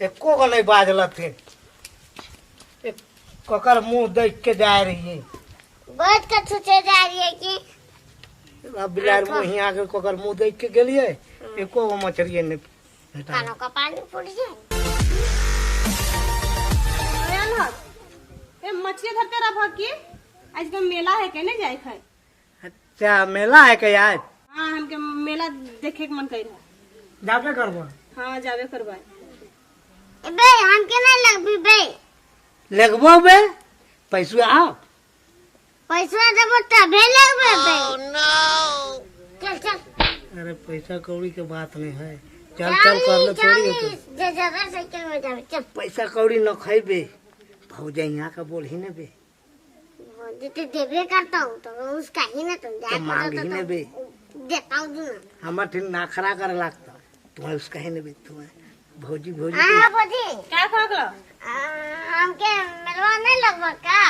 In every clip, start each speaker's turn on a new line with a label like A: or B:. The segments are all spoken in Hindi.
A: एको को नहीं बाजल थे ककर मुंह देख के जा रही है
B: बहुत कछु से जा रही है कि
A: अब बिलार मुंह आके ककर मुंह देख के गेलिए एको को मछली नहीं
B: कानों का पानी फूट जाए।
C: मछली धरते रह की आज का मेला है कहने जाए खाए।
A: अच्छा मेला है क्या आज?
C: हाँ हमके मेला देखे के मन कर रहा।
A: जाके करबो?
C: हाँ जावे करवाए।
B: बे हम के नहीं लगबी बे
A: लगबो बे पैसा आओ
B: पैसा देबो तबे लगबे बे। चल चल।
A: अरे पैसा कौड़ी के बात नहीं है चल चल कर ले थोड़ी होतो
B: जरा साइकिल में जावे चल।
A: पैसा कौड़ी न खाइबे भौजा यहाँ का बोल ही न बे
B: देते देबे करता हूँ तो उसका ही ना तुम
A: तो मांग ही न बे
B: देता हूँ ना
A: हमार ठीक नाखरा कर लागता तुम्हारे उसका ही न बे तुम्हारे भौजी भौजी
B: हाँ भौजी
C: क्या खागलो?
B: हमके मिलवा नहीं लगवा का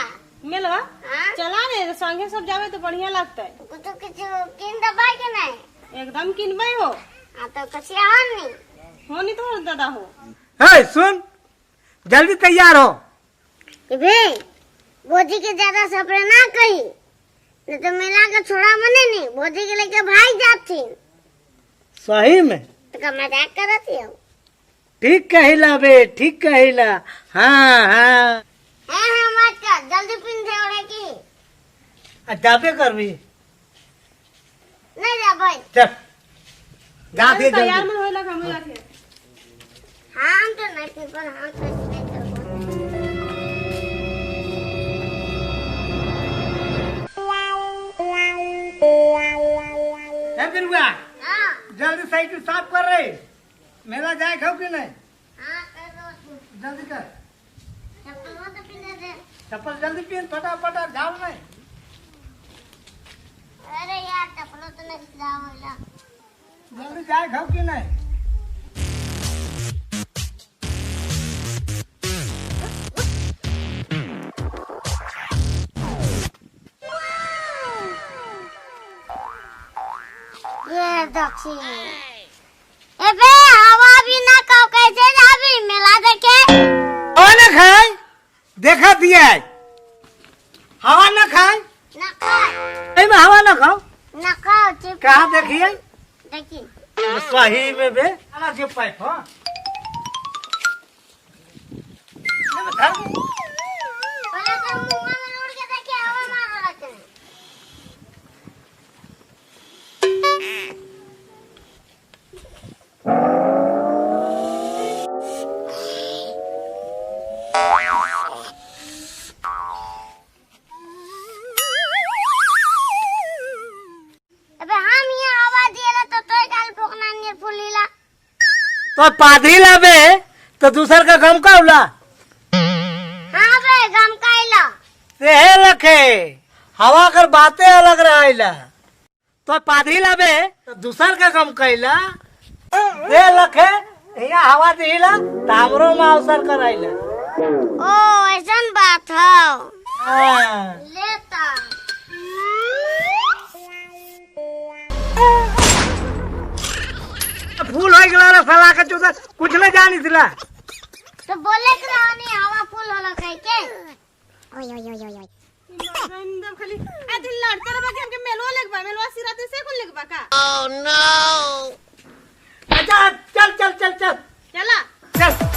C: मिलवा
B: हाँ?
C: चला ने संगे सब जावे तो बढ़िया लगता है।
B: कुछ कुछ किन दबाई के नहीं
C: एकदम किनबे हो।
B: हाँ तो कुछ यहाँ नहीं
C: हो नहीं तो दादा हो।
A: हे सुन जल्दी तैयार हो
B: बे भौजी के ज्यादा सपने ना कही नहीं तो मेला का छोड़ा मने नहीं भौजी के लेके भाई जाती
A: सही में
B: तो का मजाक करती हो।
A: ठीक कहिला बे ठीक कहिला हाँ हाँ
B: हाँ मत कर जल्दी पिन से ओढ़े की
A: जाबे करबी
B: नहीं जा भाई
A: चल जा दे
C: तैयार
A: जल्दी
C: में होए लगा मेला के।
B: हाँ हम तो नहीं पी पर हाँ कैसे नहीं करबो।
A: है बिरुआ
B: हाँ
A: जल्दी साइकिल साफ कर रहे मेला जाए खाओ कि नहीं
B: हाँ कर दो
A: जल्दी कर
B: चप्पल मत पहने दे।
A: चप्पल जल्दी पहन फटाफट झाड़ नहीं
B: अरे यार चप्पल तो नहीं सिला होला।
A: जल्दी जाए खाओ कि नहीं
B: ये दक्षिण ए बे हवा भी ना खाओ कैसे जाबी मेला देखे
A: हवा न खाए देखा दिया है हवा न खाए
B: ना खाओ
A: में हवा न खाओ
B: ना खाओ चिप
A: कहाँ देखिए
B: देखी
A: सही में बे आना के पाइप हो ये बता
B: पहले तो मुंह में उड़ के देखे हवा मार रहा है। अबे हम यहाँ हवा दिएला तो तोय गाल फोकना नियर फुलीला
A: तो पाधी लाबे तो दूसर का गम का उला
B: हाँ बे गम काइला
A: से लखे हवा कर बातें अलग रहा तो पाधी लाबे तो दूसर का गम कैला से लखे यहाँ हवा दिला तामरो में अवसर कराइला
B: ओ ऐसन बात है
A: हाँ।
B: लेता
A: फूल हो गया रे साला का चौदह कुछ नहीं जानी दिला
B: तो बोले कि रानी हवा फूल होला कह के ओय ओय ओय ओय
C: एकदम खाली आ दिन लड़ते रह के हमके मेलवा लगबा मेलवा सिराते से कौन लगबा का।
A: अच्छा चल चल चल चल
C: चला
A: चल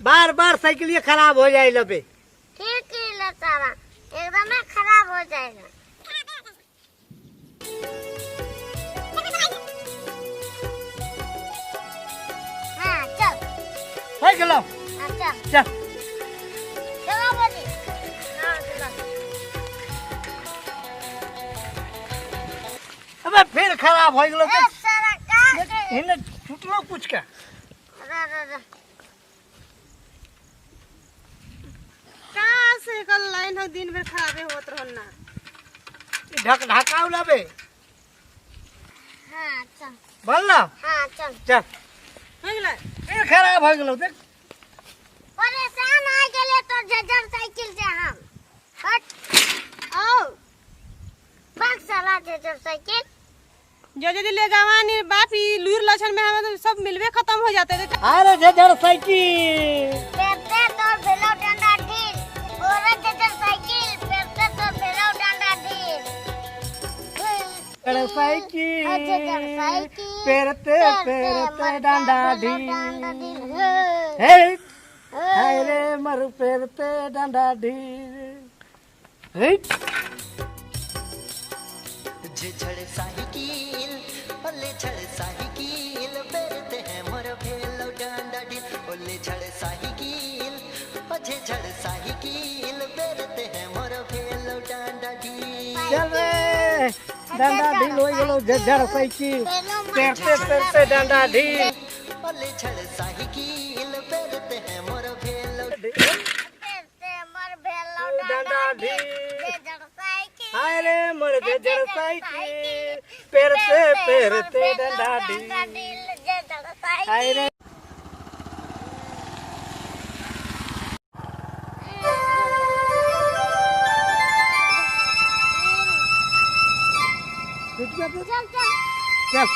A: बार बार साइकिल ये खराब हो जाए लबे
B: ठीक ही लतारा एकदम खराब हो जाएगा। हाँ चल
A: हो गलो
B: हाँ, चल
A: चल
B: चलो बोली हाँ चलो
A: अबे फिर खराब हो गलो
B: ए सारा का
A: इन्हें छुटलो कुछ का
B: रा रा रा
C: दिमाग दिन भर खराबे होत रहल ना।
A: ढक ढकाऊ लाबे
B: हाँ चल।
A: बोल ना।
B: हाँ चल।
A: चल
C: हो गेलै
A: फिर खराब हो गेलो देख।
B: परेशान आ गेले तो जजर साइकिल से हम हट आओ भाग साला जजर साइकिल।
C: जो जो ले गवानी बाप ई लूर लक्षण में हम सब मिलवे खत्म हो जाते थे।
A: अरे जजर साइकिल
B: पेरते तो भेलो डंडा ढील और जजर साइकिल पेरते तो भेलो डंडा ढील।
A: जजर साइकिल
B: जजर साइकिल
A: पेरते पेरते डंडा ढील।
B: ढील।
A: हे हाय रे मर पेरते डंडा ढील। हे
D: झड़ साइकिल ओले झड़ साइकिल बेरते हैं मोर भेलो डांडा ढील ओले झड़ साइकिल ओझे झड़ साइकिल बेरते हैं मोर भेलो डांडा ढील।
A: चल रे डंडा ढील हो गेलो जजर साइकिल पेरते पेरते डंडा ढील।
D: ओले झड़ साइकिल बेरते हैं मोर भेलो
B: पेरते मर भेलो
A: डंडा ढील।
B: जजर साइकिल।
A: हाय रे मर जजर साइकिल पेरते पेरते डंडा ढील।
B: जजर साइकिल।
A: हाय रे
B: चल चल।
A: चल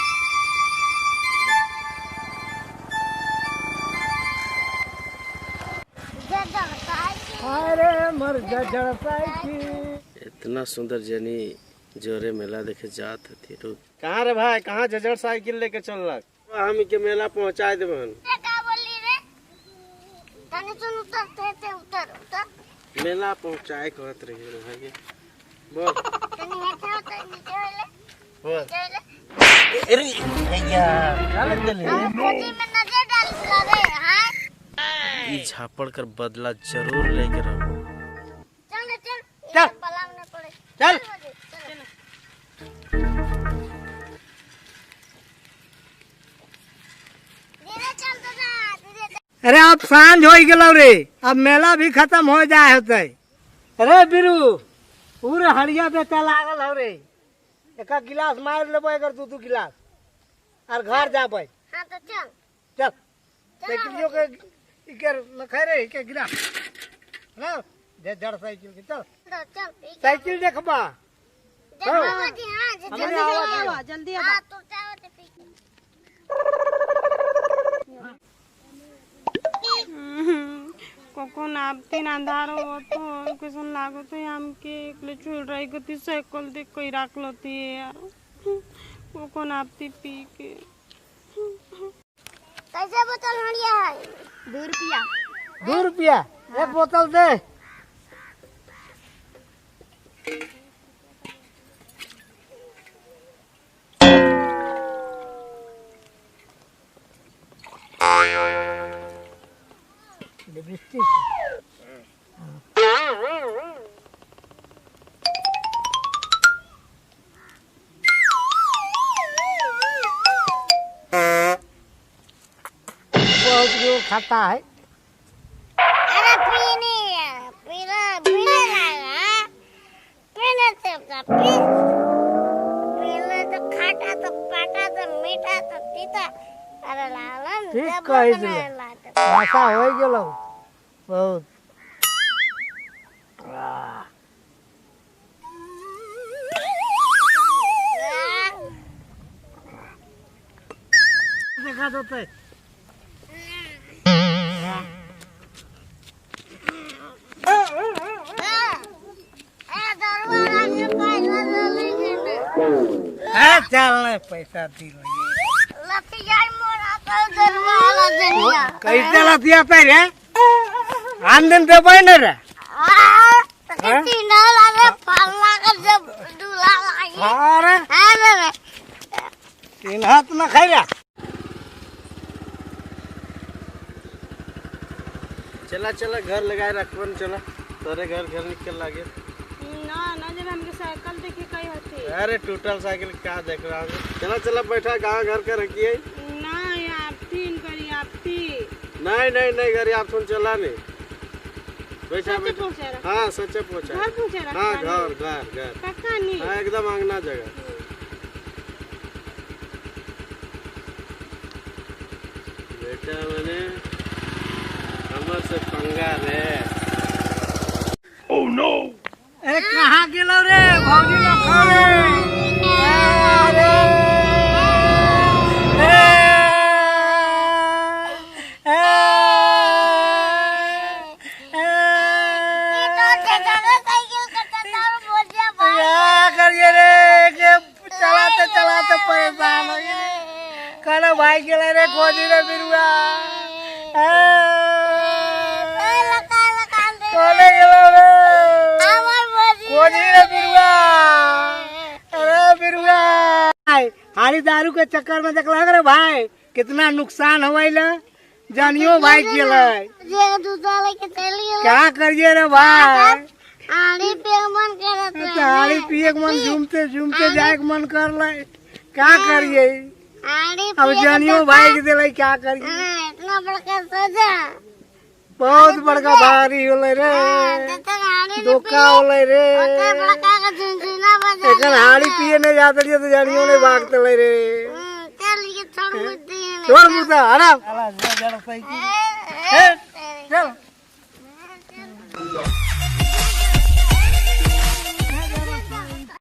B: जजर साइकिल।
A: हाय रे मर जजर साइकिल।
E: इतना सुंदर जनी जोरे मेला देखे जात थी रोज।
F: कहाँ रे भाई, कहाँ जजर साइकिल लेके चल रहा? हम के मेला पहुँचा देबन।
B: का बोली रे तने सुन उतर उतर
F: मेला पहुँचाए कहत रही रे भाई। बोल
B: तने हेठे उतर नीचे वाले
F: बोल।
B: चले
A: अरे भैया चल चल
B: खोजी में नजर डाल रे। हां
E: ई झापड़ कर बदला जरूर लेके रहो।
B: चल चल
A: चल।
B: पलंग में पड़े
A: चल।
B: धीरे चल तो जा धीरे चल।
A: अरे अब सांझ हो गेलो रे अब मेला भी खत्म हो जाए होते। अरे बिरू पूरे हड़िया बेचा लागल हो रे एक गिलास मार लेबो अगर दू गिलास और घर जाबे।
B: हां तो चल
A: चल साइकिलियो के इकर न खाए रे के गिलास ना जजर साइकिल के चल
B: तो चल
A: साइकिल देखबा।
B: जल्दी जी हां
A: हमने आवाज
C: आवा जल्दी आवा।
B: हां तो चाहो तो पी
C: कখন आपतीन अंधार होतो कसन लागत आमके एकले चुल रही गती साइकिल देख कोई राख लती यार कখন आपती पी के।
B: कैसे बोतल हड़िया है
C: 2 रुपया।
A: 2 रुपया एक बोतल दे। लिपस्टिक बहुत लोग खाता है।
B: अरे पीने लगा पीने से पीने तो खाटा तो पाटा तो मीठा तो तीता। अरे लालन
A: ठीक
B: जब
A: कही
B: बनाए
A: दिले।
B: लाते।
A: ऐसा हो गेलो बहुत। देखा देते चल नहीं पैसा दी कैसे लतिया पे रे आन दिन दे पाए न रे। अरे 3 हाथ में खाई रे।
F: चला चला घर लगाए रखबन। चला तोरे घर निकल लागे।
C: ना ना जब हमके साइकिल देखी कई होती।
F: अरे टूटल साइकिल क्या देख रहा हूँ। चला चला बैठा गाँव घर का रखिए।
C: ना आपती करी आपती।
F: नहीं नहीं नहीं घर आप सुन चला नहीं। बैठा
C: सच्चे
F: बैठा
C: पहुंचा रहा
F: हाँ सच्चे पहुंचा
C: घर पहुंचा रहा
F: हाँ घर घर घर
C: पक्का नहीं
F: हाँ एकदम अंगना जगह बेटा मैंने हमर से पंगा रे
A: ए कहाँ गेलो रे भौजी लोग रे अरे क्या करिए रे के चलाते चलाते परेशान हो गए कल भाई गेले रे खोजी रे बिरुआ कोले गेलो रे खोजी रे बिरुआ अरे बिरुआ हारी दारू के चक्कर में देखला रे भाई कितना नुकसान होइला जानियो भाई गेले क्या करिए रे भाई
B: आड़ी पे मन करत है
A: तारी पिए के मन झूमते झूमते जाए के मन कर ले क्या करिए
B: आड़ी
A: अब जानियो भाई के दिले क्या करिए
B: इतना बड़का सजा
A: बहुत बड़का भारी होले रे धोखा होले रे
B: बड़का का झुनझुना बजा
A: एकर हाड़ी पिए ने जाते रहिए तो जानियो ने भागते ले रे
B: चल ये छोड़ मुद्दे
A: छोड़ मुद्दा आराम चल